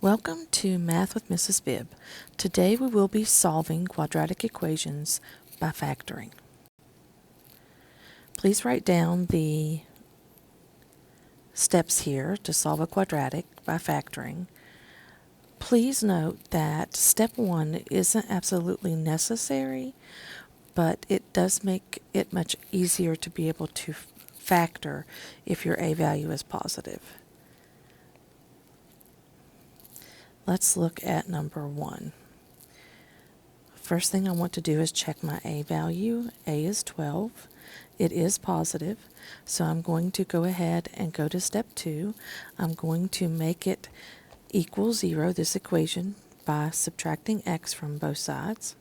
Welcome to Math with Mrs. Bibb. Today we will be solving quadratic equations by factoring. Please write down the steps here to solve a quadratic by factoring. Please note that step 1 isn't absolutely necessary, but it does make it much easier to be able to factor if your a value is positive. Let's look at number 1. First thing I want to do is check my a value. A is 12. It is positive, so I'm going to go ahead and go to step 2. I'm going to make it equal 0, this equation, by subtracting x from both sides.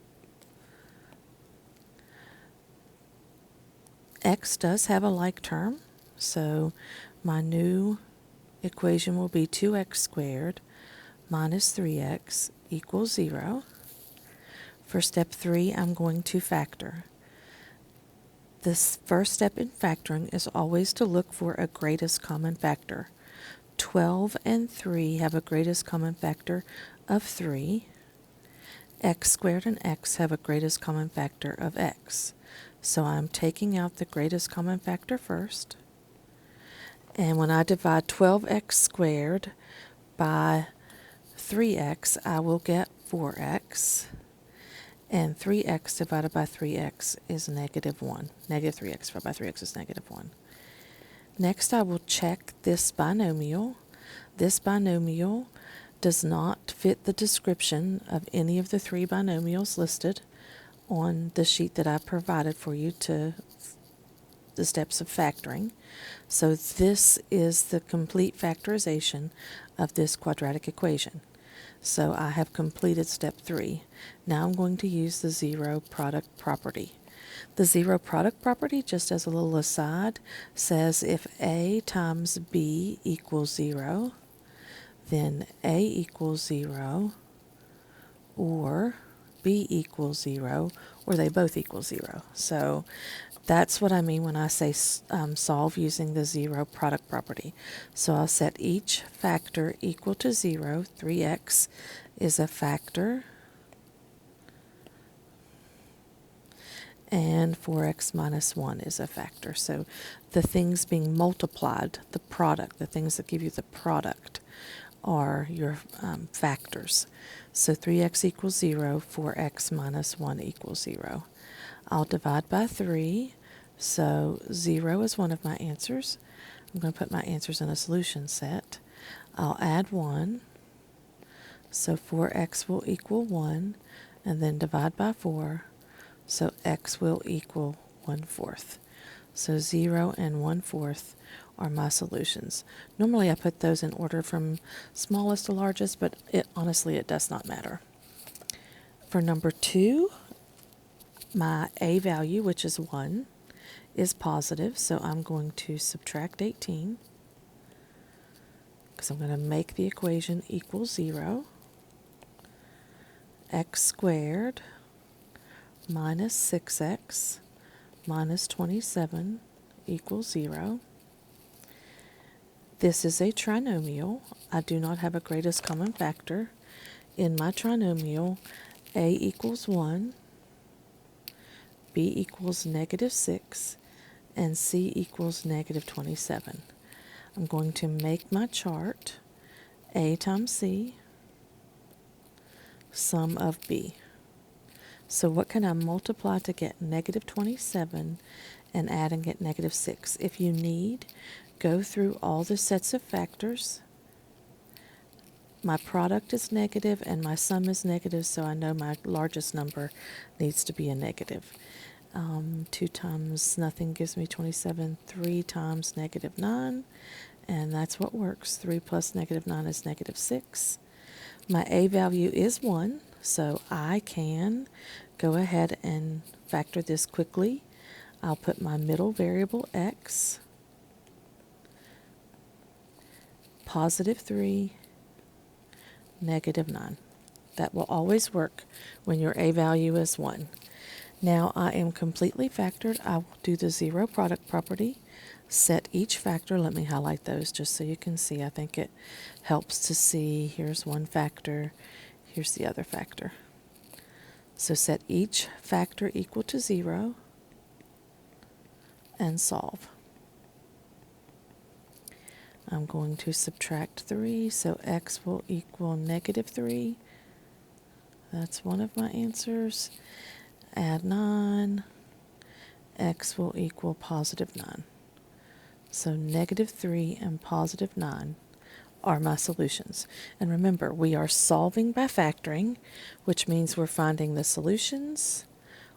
X does have a like term, so my new equation will be 2x squared minus 3x equals 0. For step 3, I'm going to factor. This first step in factoring is always to look for a greatest common factor. 12 and 3 have a greatest common factor of 3. X squared and x have a greatest common factor of x. So I'm taking out the greatest common factor first. And when I divide 12x squared by 3x, I will get 4x, and 3x divided by 3x is negative 1. Negative 3x divided by 3x is negative 1. Next, I will check this binomial. This binomial does not fit the description of any of the 3 binomials listed on the sheet that I provided for you to the steps of factoring. So this is the complete factorization of this quadratic equation. So I have completed step 3. Now I'm going to use the zero product property. The zero product property, just as a little aside, says if A times B equals 0, then A equals 0, or B equals 0, or they both equal 0. So that's what I mean when I say solve using the zero product property. So I'll set each factor equal to 0. 3x is a factor, and 4x minus 1 is a factor. So the things being multiplied, the product, the things that give you the product, are your factors. So 3x equals 0, 4x minus 1 equals 0. I'll divide by 3, so 0 is one of my answers. I'm going to put my answers in a solution set. I'll add 1, so 4x will equal 1, and then divide by 4, so x will equal 1/4. So 0 and 1/4 are my solutions. Normally I put those in order from smallest to largest, but honestly it does not matter. For number 2, my a value, which is 1, is positive, so I'm going to subtract 18 because I'm going to make the equation equal 0. X squared minus 6x minus 27 equals 0. This is a trinomial. I do not have a greatest common factor. In my trinomial, a equals 1, b equals negative 6, and c equals negative 27. I'm going to make my chart a times c, sum of b. So what can I multiply to get negative 27 and add and get negative 6? If you need, go through all the sets of factors. My product is negative and my sum is negative, so I know my largest number needs to be a negative. 2 times nothing gives me 27. 3 times negative 9, and that's what works. 3 plus negative 9 is negative 6. My a value is 1, so I can go ahead and factor this quickly. I'll put my middle variable x, positive 3, negative 9. That will always work when your a value is 1. Now I am completely factored. I will do the zero product property. Set each factor. Let me highlight those just so you can see. I think it helps to see. Here's one factor. Here's the other factor. So set each factor equal to 0 and solve. I'm going to subtract 3, so x will equal negative 3. That's one of my answers. Add 9. X will equal positive 9. So negative 3 and positive 9 are my solutions. And remember, we are solving by factoring, which means we're finding the solutions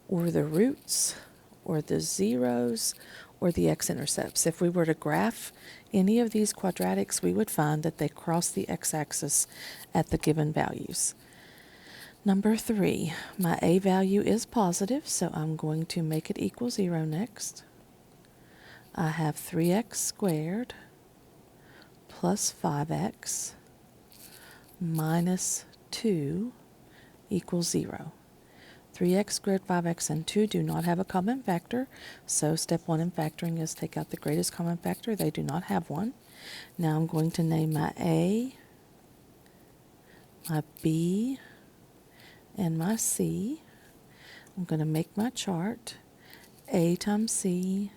or the roots or the zeros or the x-intercepts. If we were to graph any of these quadratics, we would find that they cross the x-axis at the given values. Number 3, my a value is positive, so I'm going to make it equal 0 next. I have 3x squared plus 5x minus 2 equals 0. 3x squared, 5x, and 2 do not have a common factor, so step 1 in factoring is take out the greatest common factor. They do not have one. Now I'm going to name my a, my b, and my c. I'm going to make my chart. A times c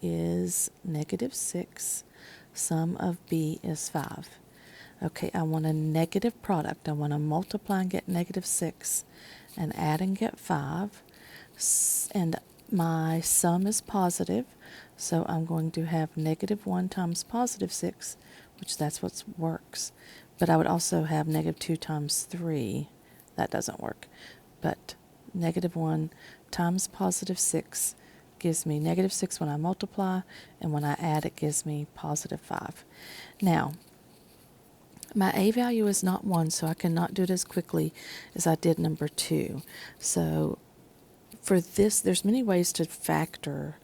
is negative 6. Sum of b is 5. Okay, I want a negative product. I want to multiply and get negative 6 and add and get 5. And my sum is positive, so I'm going to have negative 1 times positive 6, which that's what works. But I would also have negative 2 times 3. That doesn't work. But negative 1 times positive 6 gives me negative 6 when I multiply, and when I add it gives me positive 5. Now, my a value is not 1, so I cannot do it as quickly as I did number 2. So for this, there's many ways to factor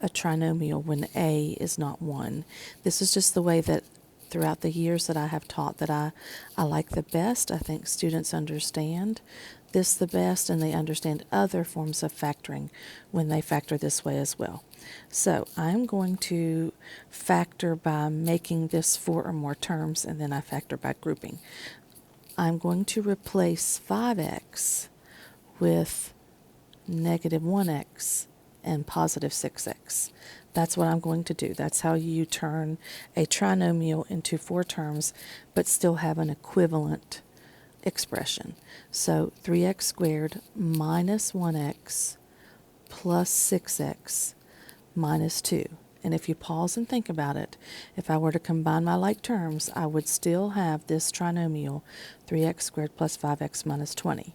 a trinomial when a is not 1. This is just the way that throughout the years that I have taught that I like the best. I think students understand this the best, and they understand other forms of factoring when they factor this way as well. So I'm going to factor by making this 4 or more terms, and then I factor by grouping. I'm going to replace 5x with negative 1x and positive 6x. That's what I'm going to do. That's how you turn a trinomial into 4 terms, but still have an equivalent expression. So 3x squared minus 1x plus 6x minus 2. And if you pause and think about it, if I were to combine my like terms, I would still have this trinomial 3x squared plus 5x minus 20.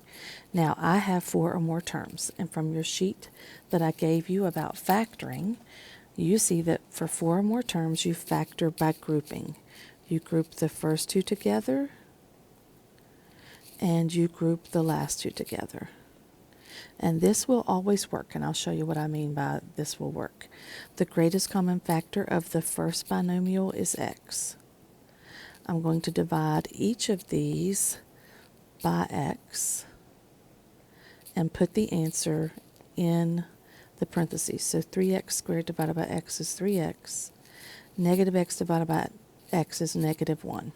Now, I have 4 or more terms, and from your sheet that I gave you about factoring, you see that for 4 or more terms, you factor by grouping. You group the first 2 together, and you group the last 2 together. And this will always work, and I'll show you what I mean by this will work. The greatest common factor of the first binomial is x. I'm going to divide each of these by x and put the answer in the parentheses. So 3x squared divided by x is 3x. Negative x divided by x is negative 1.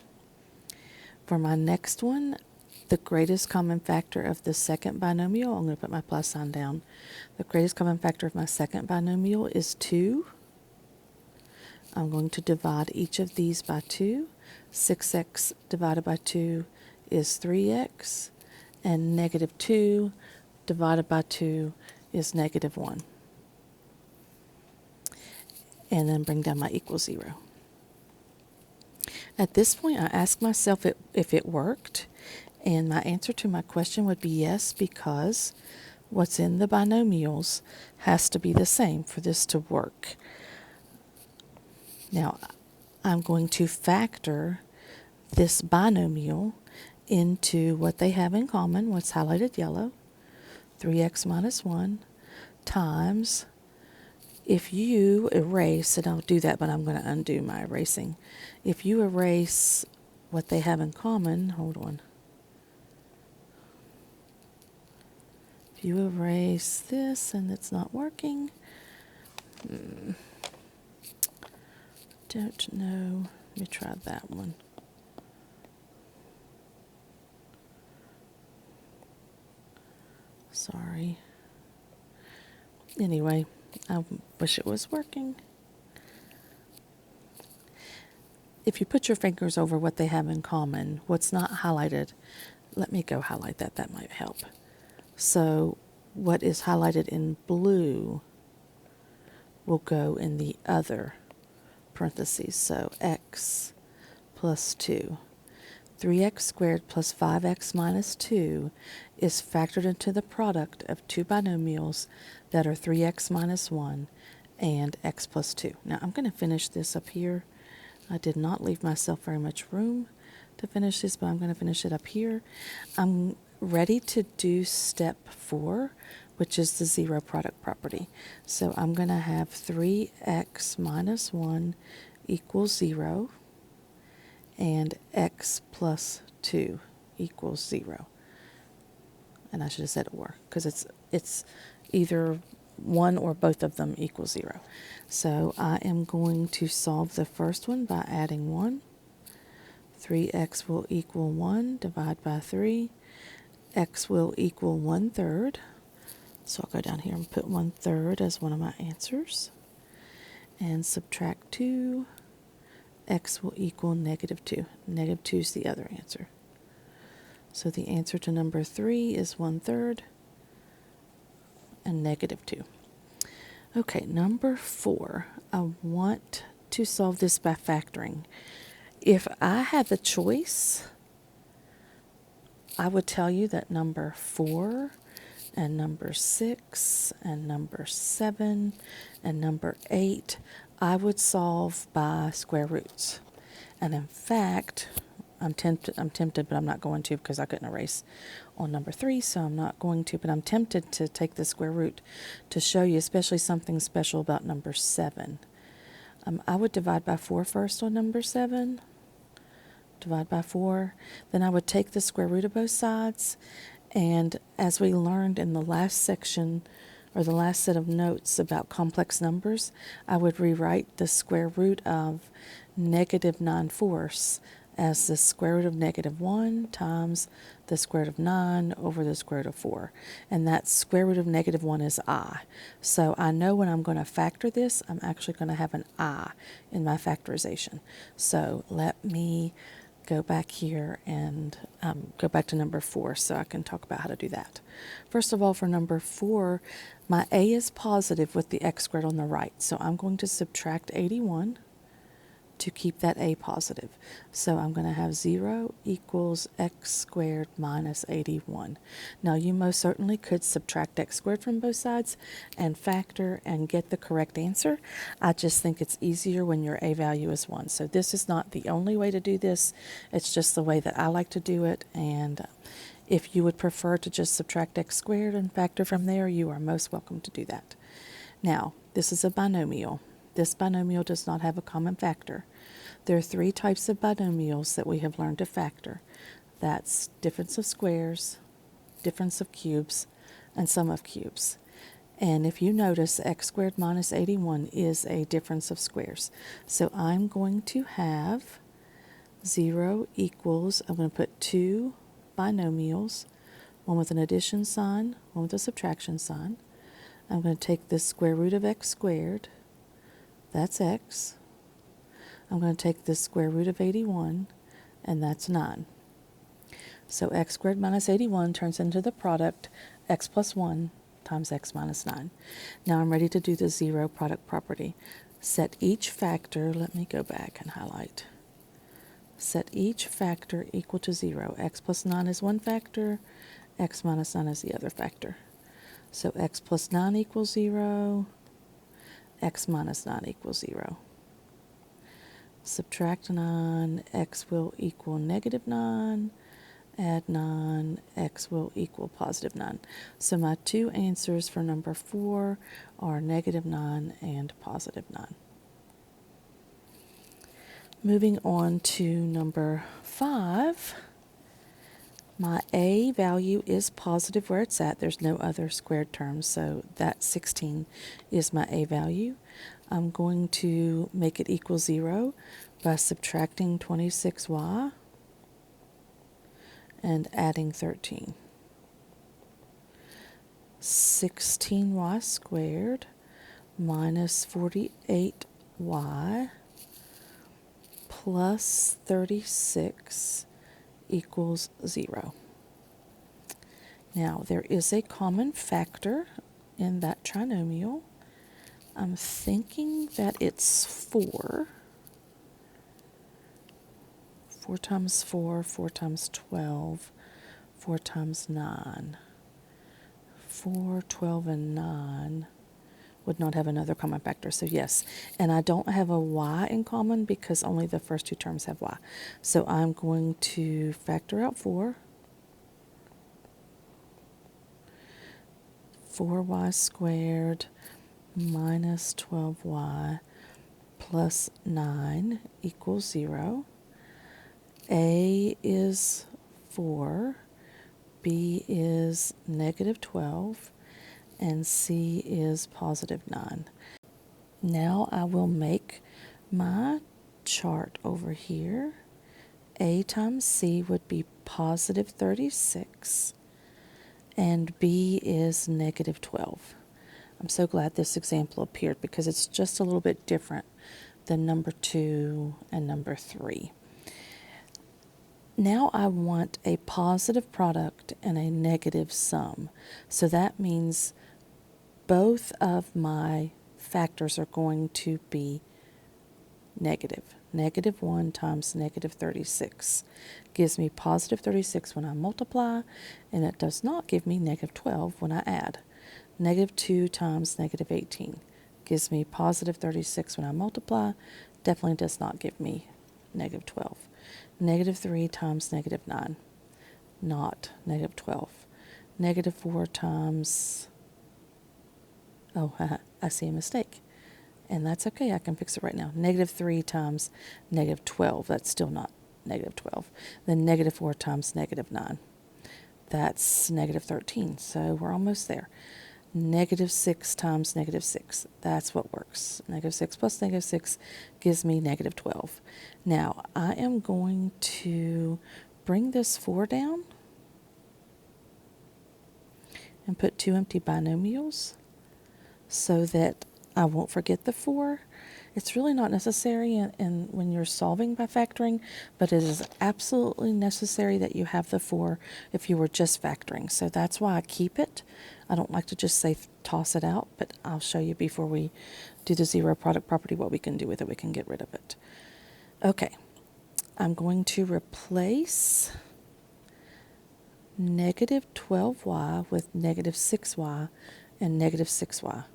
For my next one, the greatest common factor of the second binomial, I'm going to put my plus sign down. The greatest common factor of my second binomial is 2. I'm going to divide each of these by 2. 6x divided by 2 is 3x, and negative 2 divided by 2 is negative 1. And then bring down my equal 0. At this point, I ask myself if it worked, and my answer to my question would be yes, because what's in the binomials has to be the same for this to work. Now, I'm going to factor this binomial into what they have in common, what's highlighted yellow, 3x minus 1, times, if you erase, and I'll do that, but I'm going to undo my erasing. If you erase what they have in common, hold on. If you erase this and it's not working, don't know. Let me try that one. Sorry. Anyway, I wish it was working. If you put your fingers over what they have in common, what's not highlighted, let me go highlight that. That might help. So what is highlighted in blue will go in the other parentheses. So x plus 2. 3x squared plus 5x minus 2 is factored into the product of two binomials that are 3x minus 1 and x plus 2. Now I'm going to finish this up here. I did not leave myself very much room to finish this, but I'm going to finish it up here. I'm ready to do step 4, which is the zero product property. So I'm going to have 3x minus 1 equals 0 and x plus 2 equals 0. And I should have said or, because it's either one or both of them equals 0. So I am going to solve the first one by adding 1. 3x will equal 1, divide by 3. X will equal 1/3. So I'll go down here and put 1/3 as one of my answers. And subtract 2. X will equal negative 2. Negative 2 is the other answer. So the answer to number 3 is 1/3 and negative 2. Okay, number 4. I want to solve this by factoring. If I had the choice, I would tell you that number 4 and number 6 and number 7 and number 8, I would solve by square roots. And in fact, I'm tempted, but I'm not going to because I couldn't erase on number 3, so I'm not going to, but I'm tempted to take the square root to show you, especially something special about number 7. I would divide by 4 first on number 7. Divide by 4. Then I would take the square root of both sides. And as we learned in the last section, or the last set of notes about complex numbers, I would rewrite the square root of negative 9/4 as the square root of negative 1 times the square root of 9 over the square root of 4. And that square root of negative 1 is I. So I know when I'm going to factor this, I'm actually going to have an I in my factorization. So let me go back here and go back to number 4 so I can talk about how to do that. First of all, for number 4, my a is positive with the x squared on the right. So I'm going to subtract 81 to keep that a positive. So I'm going to have 0 equals x squared minus 81. Now you most certainly could subtract x squared from both sides and factor and get the correct answer. I just think it's easier when your a value is 1. So this is not the only way to do this. It's just the way that I like to do it. And if you would prefer to just subtract x squared and factor from there, you are most welcome to do that. Now, this is a binomial. This binomial does not have a common factor. There are 3 types of binomials that we have learned to factor. That's difference of squares, difference of cubes, and sum of cubes. And if you notice, x squared minus 81 is a difference of squares. So I'm going to have 0 equals, I'm going to put 2 binomials, one with an addition sign, one with a subtraction sign. I'm going to take the square root of x squared, that's x. I'm going to take the square root of 81, and that's 9. So x squared minus 81 turns into the product x plus 1 times x minus 9. Now I'm ready to do the zero product property. Set each factor, let me go back and highlight. Set each factor equal to 0. X plus 9 is one factor, x minus 9 is the other factor. So x plus 9 equals 0, x minus 9 equals 0. Subtract 9, x will equal negative 9. Add 9, x will equal positive 9. So my 2 answers for number 4 are negative 9 and positive 9. Moving on to number 5, my a value is positive where it's at. There's no other squared terms, so that 16 is my a value. I'm going to make it equal 0 by subtracting 26y and adding 13. 16y squared minus 48y plus 36 equals 0. Now, there is a common factor in that trinomial. I'm thinking that it's 4. 4 times 4, 4 times 12, 4 times 9. 4, 12, and 9 would not have another common factor, so yes. And I don't have a y in common because only the first two terms have y. So I'm going to factor out 4. 4y squared minus 12y plus 9 equals 0. A is 4, B is negative 12, and C is positive 9. Now I will make my chart over here. A times C would be positive 36, and B is negative 12. I'm so glad this example appeared because it's just a little bit different than number 2 and number 3. Now I want a positive product and a negative sum. So that means both of my factors are going to be negative. Negative 1 times negative 36 gives me positive 36 when I multiply, and it does not give me negative 12 when I add. Negative 2 times negative 18 gives me positive 36 when I multiply, definitely does not give me negative 12. Negative 3 times negative 9, not negative 12. Negative 4 times, oh, I see a mistake. And that's okay, I can fix it right now. Negative 3 times negative 12, that's still not negative 12. Then negative 4 times negative 9, that's negative 13, so we're almost there. Negative 6 times negative 6, that's what works. Negative 6 plus negative 6 gives me negative 12. Now, I am going to bring this 4 down and put 2 empty binomials so that I won't forget the 4. It's really not necessary in when you're solving by factoring, but it is absolutely necessary that you have the 4 if you were just factoring. So that's why I keep it. I don't like to just say toss it out, but I'll show you before we do the zero product property what we can do with it. We can get rid of it. Okay, I'm going to replace negative 12y with negative 6y and negative 6y.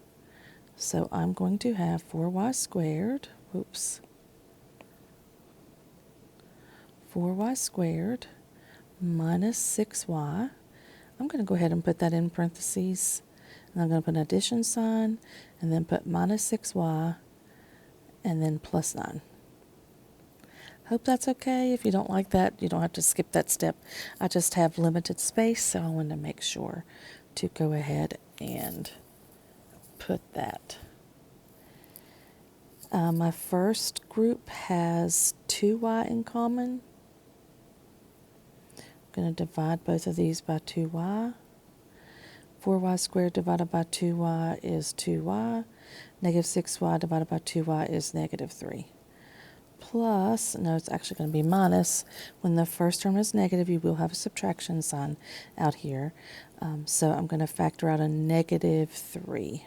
So I'm going to have 4y squared, 4y squared minus 6y. I'm going to go ahead and put that in parentheses. And I'm going to put an addition sign and then put minus 6y and then plus 9. Hope that's okay. If you don't like that, you don't have to skip that step. I just have limited space, so I wanted to make sure to go ahead and put that. My first group has 2y in common. I'm going to divide both of these by 2y. 4y squared divided by 2y is 2y. Negative 6y divided by 2y is negative 3. Plus, no, it's actually going to be minus. When the first term is negative, you will have a subtraction sign out here. So I'm going to factor out a negative 3.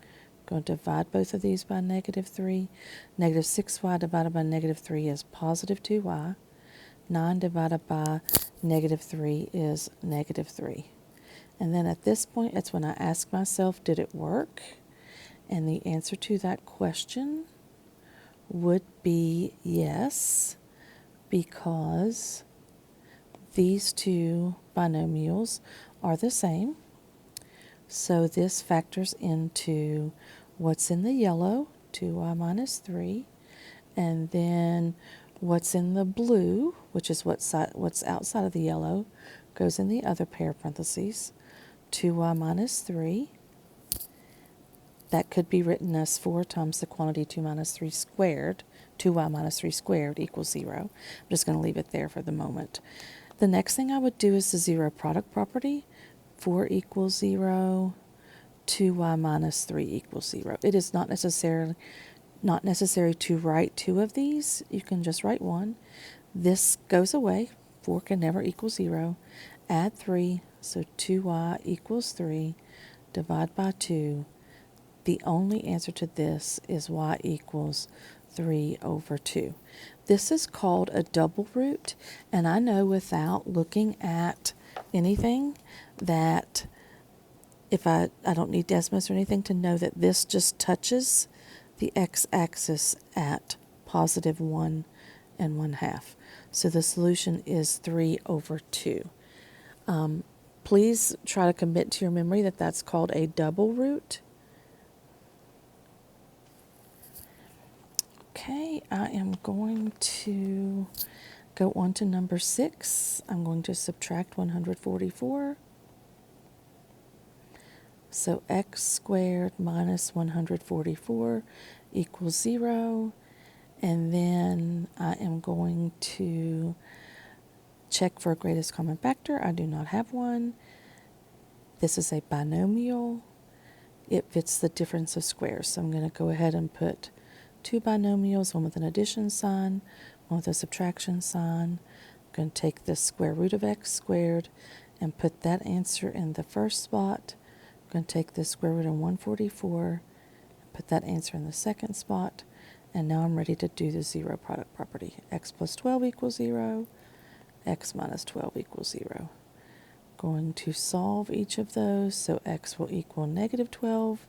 I'm going to divide both of these by negative 3. Negative 6y divided by negative 3 is positive 2y. 9 divided by negative 3 is negative 3. And then at this point, it's when I ask myself, did it work? And the answer to that question would be yes, because these two binomials are the same. So this factors into what's in the yellow, 2y minus 3, and then what's in the blue, which is what's outside of the yellow, goes in the other pair of parentheses, 2y minus 3. that could be written as 4 times the quantity 2 minus 3 squared, 2y minus 3 squared equals 0. I'm just going to leave it there for the moment. The next thing I would do is the zero product property. 4 equals 0, 2y minus 3 equals 0. It is not necessary to write two of these. You can just write one. This goes away. 4 can never equal 0. Add 3, so 2y equals 3. Divide by 2. The only answer to this is y equals 3 over 2. This is called a double root, and I know without looking at anything that if I don't need Desmos or anything to know that this just touches the x-axis at positive 1 and 1/2. So the solution is 3 over 2. Please try to commit to your memory that that's called a double root. Okay, I am going to go on to number 6. I'm going to subtract 144. So x squared minus 144 equals 0. And then I am going to check for a greatest common factor. I do not have one. This is a binomial. It fits the difference of squares. So I'm going to go ahead and put two binomials, one with an addition sign, one with a subtraction sign. I'm going to take the square root of x squared and put that answer in the first spot. I'm going to take the square root of 144 and put that answer in the second spot. And now I'm ready to do the zero product property. X plus 12 equals 0. X minus 12 equals 0. Going to solve each of those. So x will equal negative 12.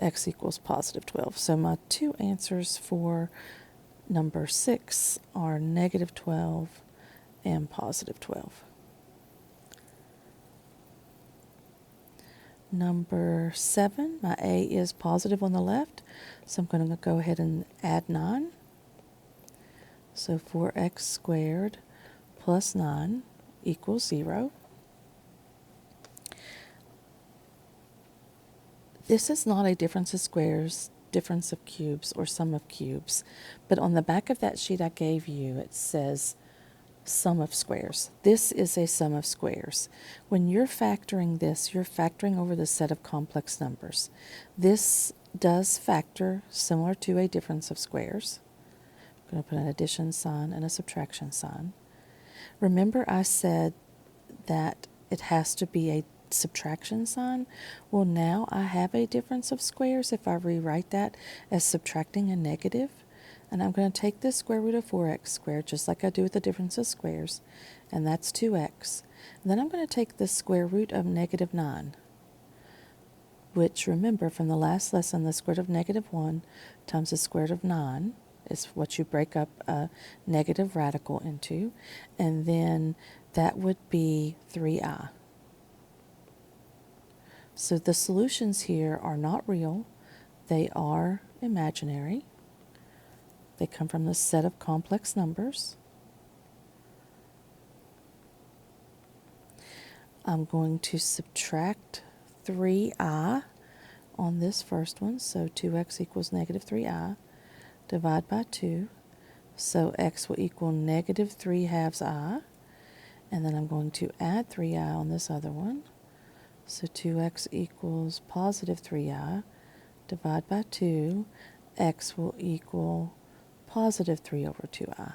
X equals positive 12. So my two answers for number 6 are negative 12 and positive 12. Number 7, my A is positive on the left, so I'm going to go ahead and add 9. So 4x squared plus 9 equals 0. This is not a difference of squares, difference of cubes, or sum of cubes, but on the back of that sheet I gave you, it says sum of squares. This is a sum of squares. When you're factoring this, you're factoring over the set of complex numbers. This does factor similar to a difference of squares. I'm going to put an addition sign and a subtraction sign. Remember I said that it has to be a subtraction sign? Well, now I have a difference of squares if I rewrite that as subtracting a negative. And I'm going to take the square root of 4x squared, just like I do with the difference of squares, and that's 2x. And then I'm going to take the square root of negative 9, which, remember, from the last lesson, the square root of negative 1 times the square root of 9 is what you break up a negative radical into, and then that would be 3i. So the solutions here are not real, they are imaginary. They come from the set of complex numbers. I'm going to subtract 3i on this first one, so 2x equals negative 3i. Divide by 2, so x will equal negative 3/2 I. And then I'm going to add 3i on this other one. So 2x equals positive 3i. Divide by 2, x will equal positive 3 over 2i.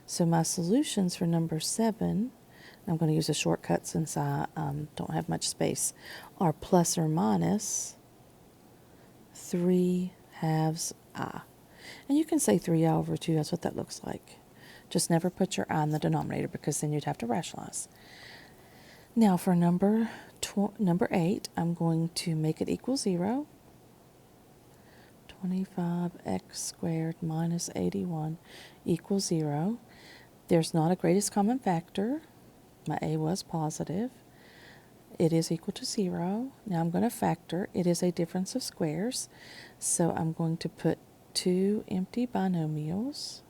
So my solutions for number 7, I'm going to use a shortcut since I don't have much space, are plus or minus 3/2 I. And you can say 3i over 2, that's what that looks like. Just never put your I in the denominator because then you'd have to rationalize. Now for number 8, I'm going to make it equal 0. 25x squared minus 81 equals 0. There's not a greatest common factor. My A was positive. It is equal to 0. Now I'm going to factor. It is a difference of squares. So I'm going to put two empty binomials,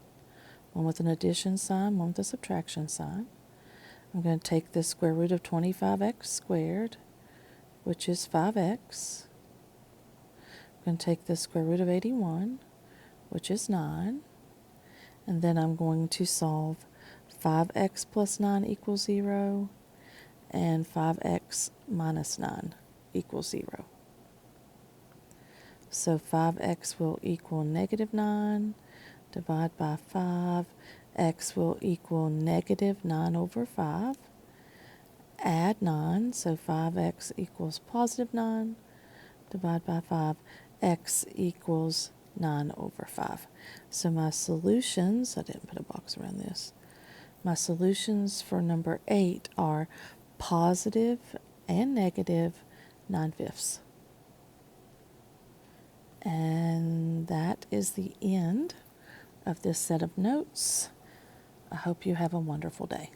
one with an addition sign, one with a subtraction sign. I'm going to take the square root of 25x squared, which is 5x. going to take the square root of 81, which is 9, and then I'm going to solve 5x plus 9 equals 0, and 5x minus 9 equals 0. So 5x will equal negative 9, divide by 5, x will equal negative 9 over 5, add 9, so 5x equals positive 9, divide by 5, x equals 9 over 5. So my solutions, I didn't put a box around this, my solutions for number 8 are positive and negative 9/5. And that is the end of this set of notes. I hope you have a wonderful day.